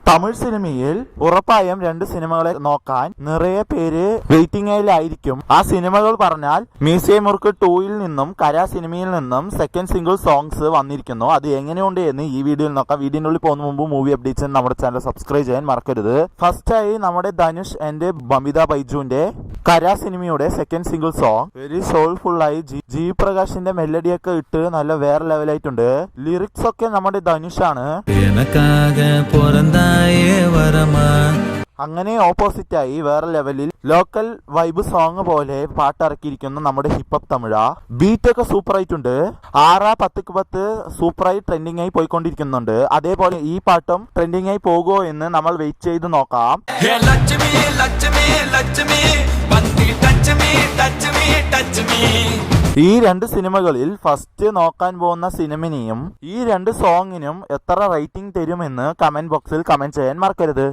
തമിഴ് സിനിമയിൽ ഉറപ്പായും 2 സിനിമകളെ നോക്കാൻ നിറയെ പേര് വെയിറ്റിംഗിലായിരിക്കും. ആ സിനിമകൾ പറഞ്ഞാൽ മീശ മുറുക്ക് 2-ൽ നിന്നും കര സിനിമയിൽ നിന്നും സെക്കൻഡ് സിംഗിൾ സോങ്സ് വന്നിരിക്കുന്നു. അത് എങ്ങനെയുണ്ട് എന്ന് ഈ വീഡിയോയിൽ നോക്കാം. വീഡിയോയിൽ പോകുന്ന മുമ്പ് മൂവി അപ്ഡേറ്റ്സ് നമ്മുടെ ചാനൽ സബ്സ്ക്രൈബ് ചെയ്യാൻ മറക്കരുത്. ഫസ്റ്റായി നമ്മുടെ ധനുഷ് ആൻഡ് ബമിത ബൈജുവിന്റെ കര സിനിമയുടെ second single song very soulful ആയി ജി പ്രകാശിന്റെ മെലഡിയൊക്കെ ഇട്ട് നല്ല വേറെ ലെവലായിട്ടുണ്ട്. ലിറിക്സ് ഒക്കെ നമ്മുടെ ധനുഷാണ്. അങ്ങനെ ഓപ്പോസിറ്റ് ആയി വേറെ ലെവലിൽ ലോക്കൽ വൈബ് സോങ് പോലെ പാട്ടിറക്കിയിരിക്കുന്ന നമ്മുടെ ഹിപ്ഹോപ്പ് തമിഴ. ബീറ്റ് ഒക്കെ സൂപ്പർ ആയിട്ടുണ്ട്. 6-10 സൂപ്പറായി ട്രെൻഡിങ് ആയി പോയിക്കൊണ്ടിരിക്കുന്നുണ്ട്. അതേപോലെ ഈ പാട്ടും ട്രെൻഡിങ് ആയി പോകുമോ എന്ന് നമ്മൾ വെയിറ്റ് ചെയ്ത് നോക്കാം. ഈ 2 സിനിമകളിൽ ഫസ്റ്റ് നോക്കാൻ പോകുന്ന സിനിമയും ഈ 2 സോങ്ങിനും എത്ര റേറ്റിംഗ് തരുമെന്ന് കമന്റ് ബോക്സിൽ കമന്റ് ചെയ്യാൻ മറക്കരുത്.